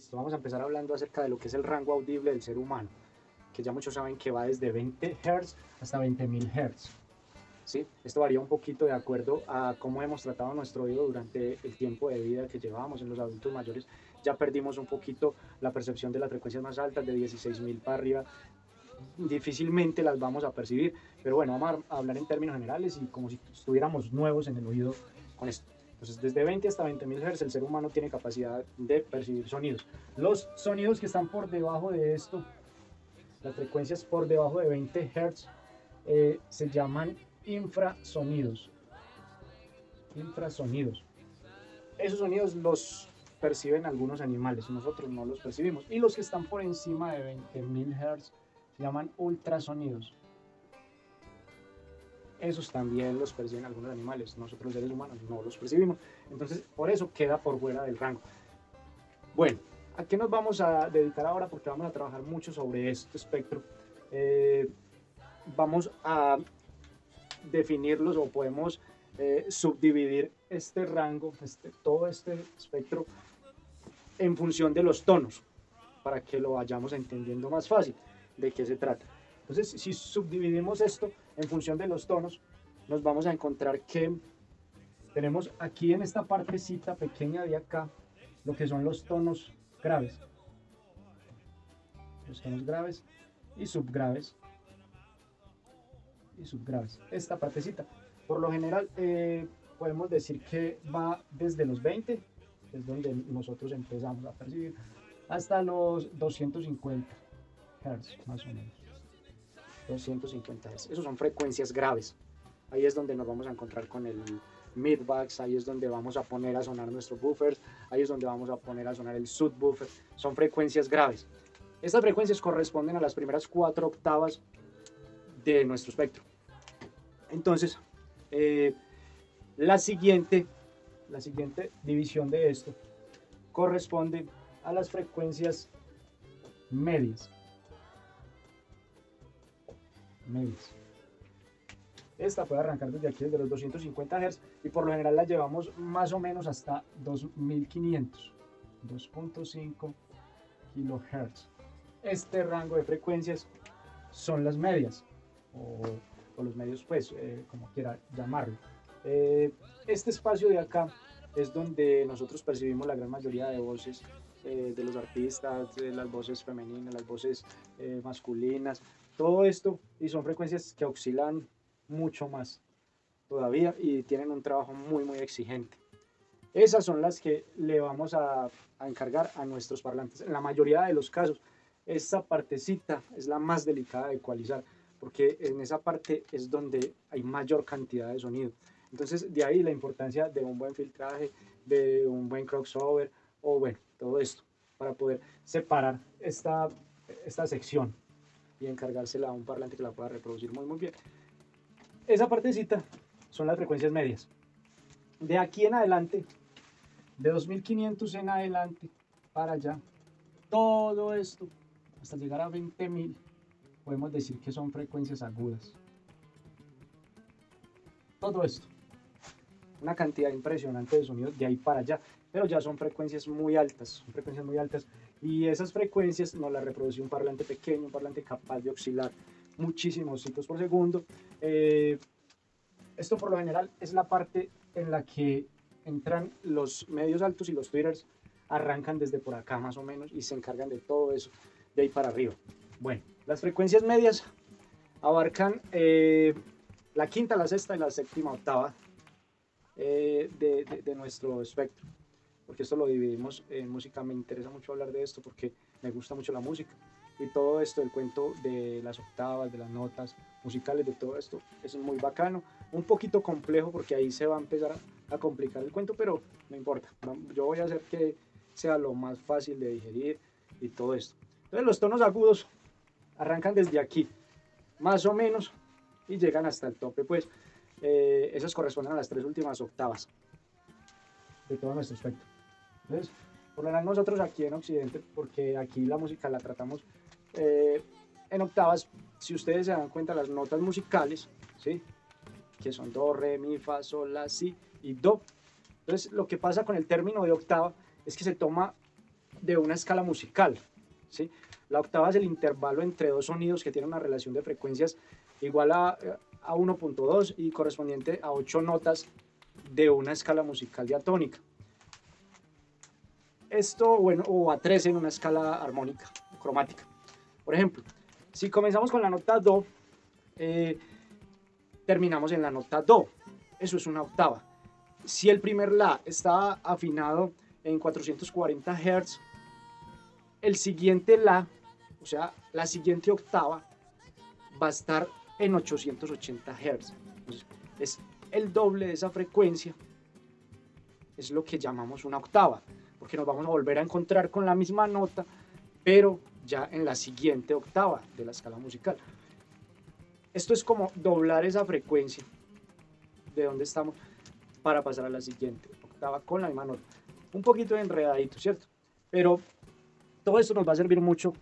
Listo, vamos a empezar hablando acerca de lo que es el rango audible del ser humano, que ya muchos saben que va desde 20 Hz hasta 20.000 Hz. ¿Sí? Esto varía un poquito de acuerdo a cómo hemos tratado nuestro oído durante el tiempo de vida que llevábamos. En los adultos mayores ya perdimos un poquito la percepción de las frecuencias más altas, de 16.000 para arriba. Difícilmente las vamos a percibir, pero bueno, vamos a hablar en términos generales y como si estuviéramos nuevos en el oído con esto. Entonces, desde 20 hasta 20.000 Hz el ser humano tiene capacidad de percibir sonidos. Los sonidos que están por debajo de esto, las frecuencias por debajo de 20 Hz, se llaman infrasonidos. Infrasonidos. Esos sonidos los perciben algunos animales, nosotros no los percibimos. Y los que están por encima de 20.000 Hz se llaman ultrasonidos. Esos también los perciben algunos animales, nosotros los seres humanos no los percibimos. Entonces, por eso queda por fuera del rango. Bueno, ¿a qué nos vamos a dedicar ahora? Porque vamos a trabajar mucho sobre este espectro. Vamos a definirlos o podemos subdividir este rango, todo este espectro, en función de los tonos, para que lo vayamos entendiendo más fácil de qué se trata. Entonces, si subdividimos esto en función de los tonos, nos vamos a encontrar que tenemos aquí en esta partecita pequeña de acá lo que son los tonos graves. Los tonos graves y subgraves. Y subgraves. Esta partecita. Por lo general, podemos decir que va desde los 20, que es donde nosotros empezamos a percibir, hasta los 250 Hz, más o menos. 250 Hz. Esos son frecuencias graves. Ahí es donde nos vamos a encontrar con el midbox, ahí es donde vamos a poner a sonar nuestros buffers, ahí es donde vamos a poner a sonar el subwoofer. Son frecuencias graves. Estas frecuencias corresponden a las primeras 4 octavas de nuestro espectro. Entonces, la siguiente división de esto corresponde a las frecuencias medias. Esta puede arrancar desde aquí, desde los 250 Hz, y por lo general la llevamos más o menos hasta 2500, 2.5 kHz. Este rango de frecuencias son las medias, o los medios, pues, como quiera llamarlo. Este espacio de acá es donde nosotros percibimos la gran mayoría de voces de los artistas, de las voces femeninas, las voces masculinas, todo esto, y son frecuencias que oscilan mucho más todavía y tienen un trabajo muy muy exigente. Esas son las que le vamos a encargar a nuestros parlantes. En la mayoría de los casos, esta partecita es la más delicada de ecualizar, porque en esa parte es donde hay mayor cantidad de sonido. Entonces, de ahí la importancia de un buen filtraje, de un buen crossover, o bueno, todo esto, para poder separar esta sección y encargársela a un parlante que la pueda reproducir muy muy bien. Esa partecita son las frecuencias medias. De aquí en adelante, de 2500 en adelante, para allá, todo esto, hasta llegar a 20.000, podemos decir que son frecuencias agudas. Todo esto, una cantidad impresionante de sonidos de ahí para allá, pero ya son frecuencias muy altas, y esas frecuencias nos las reproduce un parlante pequeño, un parlante capaz de oscilar muchísimos ciclos por segundo. Esto por lo general es la parte en la que entran los medios altos y los tweeters, arrancan desde por acá más o menos y se encargan de todo eso de ahí para arriba. Bueno, las frecuencias medias abarcan la quinta, la sexta y la séptima octava de nuestro espectro, porque esto lo dividimos en música. Me interesa mucho hablar de esto porque me gusta mucho la música y todo esto, el cuento de las octavas, de las notas musicales, de todo esto es muy bacano, un poquito complejo porque ahí se va a empezar a complicar el cuento, pero no importa, yo voy a hacer que sea lo más fácil de digerir y todo esto. Entonces los tonos agudos arrancan desde aquí más o menos y llegan hasta el tope, pues esas corresponden a las 3 últimas octavas de todo nuestro espectro. Entonces, por lo general nosotros aquí en Occidente, porque aquí la música la tratamos en octavas, si ustedes se dan cuenta, las notas musicales, ¿sí?, que son do, re, mi, fa, sol, la, si y do. Entonces, lo que pasa con el término de octava es que se toma de una escala musical, ¿sí? La octava es el intervalo entre dos sonidos que tienen una relación de frecuencias igual a 1.2 y correspondiente a 8 notas de una escala musical diatónica. Esto, bueno, o a 13 en una escala armónica, cromática. Por ejemplo, si comenzamos con la nota Do, terminamos en la nota Do. Eso es una octava. Si el primer La está afinado en 440 Hz, el siguiente La, o sea, la siguiente octava, va a estar en 880 Hz. Entonces, es el doble de esa frecuencia, es lo que llamamos una octava, porque nos vamos a volver a encontrar con la misma nota, pero ya en la siguiente octava de la escala musical. Esto es como doblar esa frecuencia de donde estamos para pasar a la siguiente octava con la misma nota. Un poquito enredadito, ¿cierto? Pero todo esto nos va a servir mucho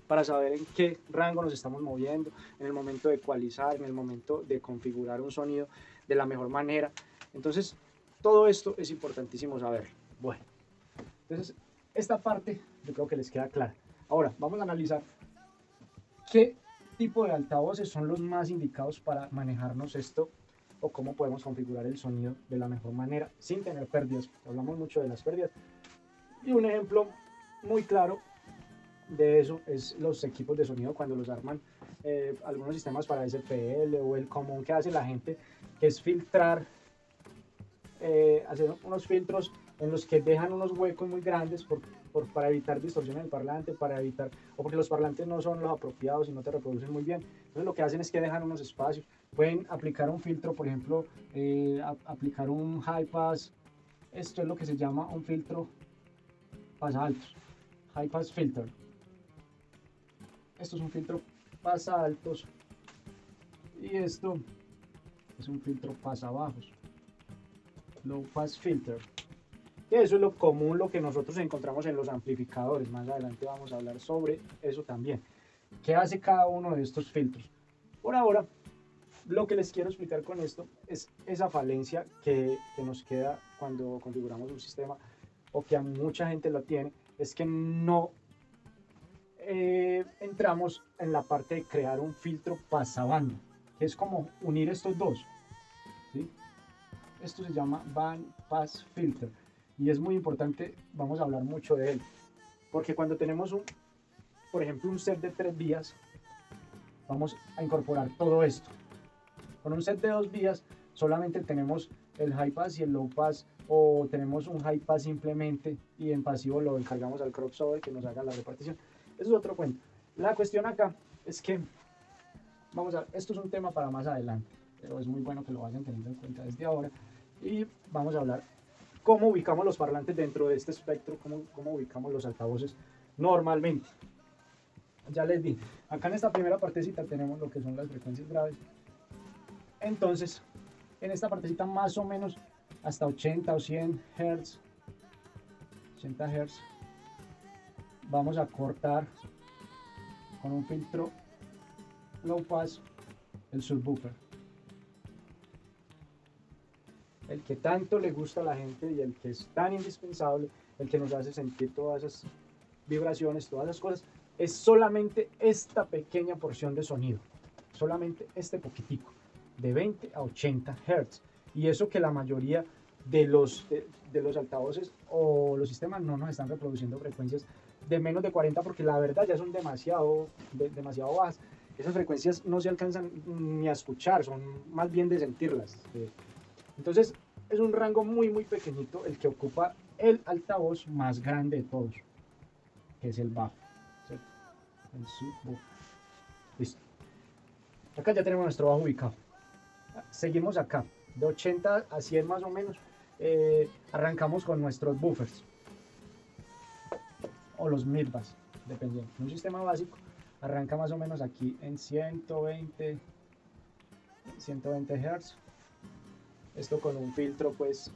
para saber en qué rango nos estamos moviendo, en el momento de ecualizar, en el momento de configurar un sonido de la mejor manera. Entonces, todo esto es importantísimo saberlo. Bueno, entonces, esta parte yo creo que les queda clara. Ahora, vamos a analizar qué tipo de altavoces son los más indicados para manejarnos esto o cómo podemos configurar el sonido de la mejor manera sin tener pérdidas. Hablamos mucho de las pérdidas. Y un ejemplo muy claro de eso es los equipos de sonido cuando los arman algunos sistemas para SPL o el común que hace la gente, que es filtrar, hacer unos filtros en los que dejan unos huecos muy grandes para evitar distorsión en el parlante, para evitar, o porque los parlantes no son los apropiados y no te reproducen muy bien. Entonces lo que hacen es que dejan unos espacios. Pueden aplicar un filtro, por ejemplo, aplicar un high pass. Esto es lo que se llama un filtro pasa altos, high pass filter. Esto es un filtro pasa altos y esto es un filtro pasa bajos, low pass filter. Y eso es lo común, lo que nosotros encontramos en los amplificadores. Más adelante vamos a hablar sobre eso también. ¿Qué hace cada uno de estos filtros? Por ahora, lo que les quiero explicar con esto es esa falencia que nos queda cuando configuramos un sistema, o que a mucha gente lo tiene, es que no entramos en la parte de crear un filtro pasabanda, que es como unir estos dos, ¿sí? Esto se llama band pass filter y es muy importante, vamos a hablar mucho de él, porque cuando tenemos por ejemplo, un set de 3 vías, vamos a incorporar todo esto. Con un set de 2 vías solamente tenemos el high pass y el low pass, o tenemos un high pass simplemente y en pasivo lo encargamos al crossover que nos haga la repartición. Eso es otro cuento. La cuestión acá es que, esto es un tema para más adelante, pero es muy bueno que lo vayan teniendo en cuenta desde ahora. Y vamos a hablar cómo ubicamos los parlantes dentro de este espectro, cómo ubicamos los altavoces normalmente. Ya les di, acá en esta primera partecita tenemos lo que son las frecuencias graves. Entonces, en esta partecita más o menos hasta 80 o 100 Hz, 80 Hz, vamos a cortar con un filtro low pass el subwoofer, el que tanto le gusta a la gente y el que es tan indispensable, el que nos hace sentir todas esas vibraciones, todas esas cosas. Es solamente esta pequeña porción de sonido, solamente este poquitico, de 20 a 80 Hz. Y eso que la mayoría de los altavoces o los sistemas no nos están reproduciendo frecuencias de menos de 40, porque la verdad ya son demasiado bajas. Esas frecuencias no se alcanzan ni a escuchar, son más bien de sentirlas. Entonces es un rango muy pequeñito el que ocupa el altavoz más grande de todos, que es el bajo, ¿cierto? El subwoofer. Listo. Acá ya tenemos nuestro bajo ubicado. Seguimos acá, de 80 a 100 más o menos. Arrancamos con nuestros buffers o los midbass, dependiendo. Un sistema básico arranca más o menos aquí en 120 Hz. Esto con un filtro pues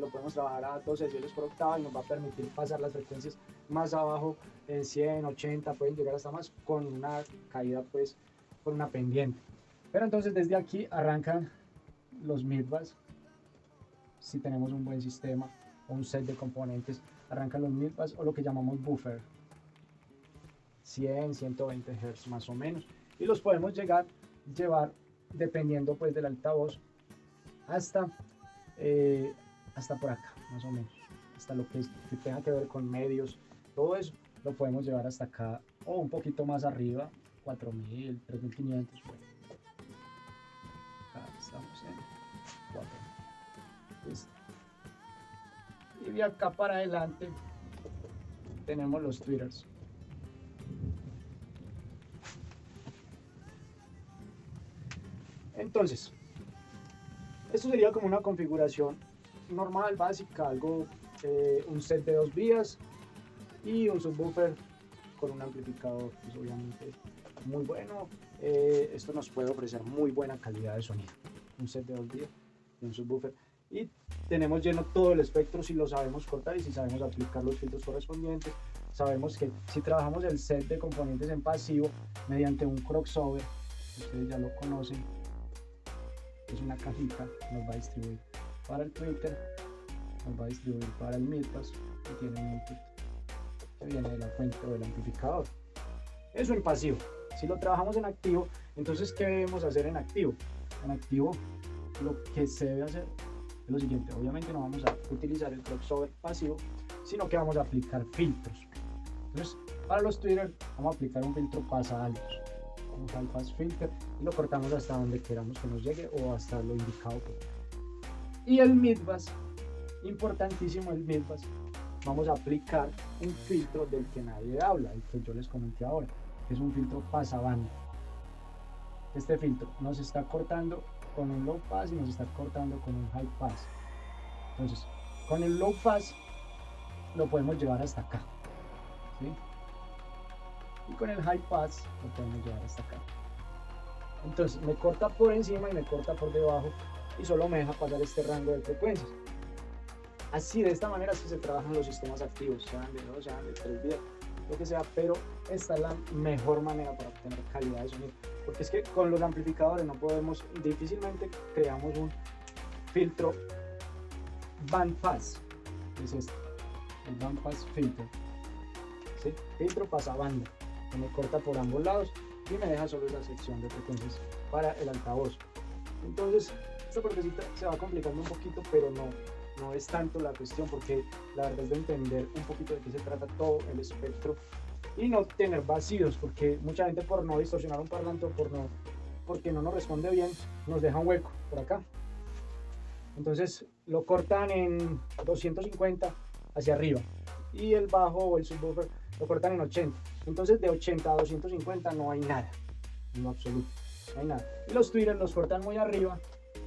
lo podemos trabajar a 2 sesiones por octava y nos va a permitir pasar las frecuencias más abajo en 100, 80, pueden llegar hasta más, con una caída pues con una pendiente. Pero entonces desde aquí arrancan los midbass, si tenemos un buen sistema o un set de componentes arrancan los midpass o lo que llamamos buffer, 100, 120 Hz más o menos, y los podemos llevar dependiendo pues del altavoz hasta por acá más o menos, hasta lo que tenga que ver con medios, todo eso lo podemos llevar hasta acá o un poquito más arriba, 4000, 3500. Bueno, acá estamos en 4000. Listo. Y de acá para adelante tenemos los tweeters. Entonces, esto sería como una configuración normal, básica, algo, un set de 2 vías y un subwoofer con un amplificador, pues obviamente muy bueno. Esto nos puede ofrecer muy buena calidad de sonido, un set de 2 vías y un subwoofer. Y tenemos lleno todo el espectro si lo sabemos cortar y si sabemos aplicar los filtros correspondientes. Sabemos que si trabajamos el set de componentes en pasivo mediante un crossover, ustedes ya lo conocen, es una cajita, nos va a distribuir para el tweeter, nos va a distribuir para el midpass y tiene un input que viene de la fuente o del amplificador. Eso en pasivo. Si lo trabajamos en activo, entonces ¿qué debemos hacer en activo? En activo lo que se debe hacer es lo siguiente: obviamente no vamos a utilizar el crossover pasivo, sino que vamos a aplicar filtros. Entonces para los tweeters vamos a aplicar un filtro pasa altos, un high pass filter, y lo cortamos hasta donde queramos que nos llegue o hasta lo indicado. Y el midpass, importantísimo el midpass, vamos a aplicar un filtro del que nadie habla, el que yo les comenté ahora, que es un filtro pasabanda. Este filtro nos está cortando con un low pass y nos está cortando con un high pass. Entonces, con el low pass lo podemos llevar hasta acá, ¿sí? Y con el high pass lo podemos llevar hasta acá. Entonces me corta por encima y me corta por debajo y solo me deja pasar este rango de frecuencias. Así, de esta manera sí se trabajan los sistemas activos, sean de 2, sean de 3 vías, lo que sea, pero esta es la mejor manera para obtener calidad de sonido, porque es que con los amplificadores no podemos, difícilmente creamos un filtro bandpass, es este, el bandpass filter, ¿sí? Filtro pasabanda, que me corta por ambos lados y me deja solo esa sección de frecuencias para el altavoz. Entonces esta partecita se va complicando un poquito, pero no es tanto la cuestión, porque la verdad es de entender un poquito de qué se trata todo el espectro y no tener vacíos, porque mucha gente, por no distorsionar un parlante o porque no nos responde bien, nos deja un hueco por acá. Entonces lo cortan en 250 hacia arriba y el bajo o el subwoofer lo cortan en 80. Entonces de 80 a 250 no hay nada, en lo absoluto, no hay nada. Y los tweeters los cortan muy arriba,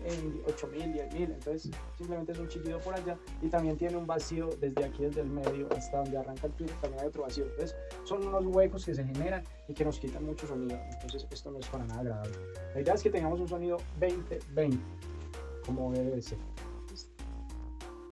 en 8000, 10000, entonces simplemente es un chiquito por allá, y también tiene un vacío desde aquí, desde el medio hasta donde arranca el tweeter, también hay otro vacío. Entonces son unos huecos que se generan y que nos quitan mucho sonido, entonces esto no es para nada agradable. La idea es que tengamos un sonido 20-20 como debe ser.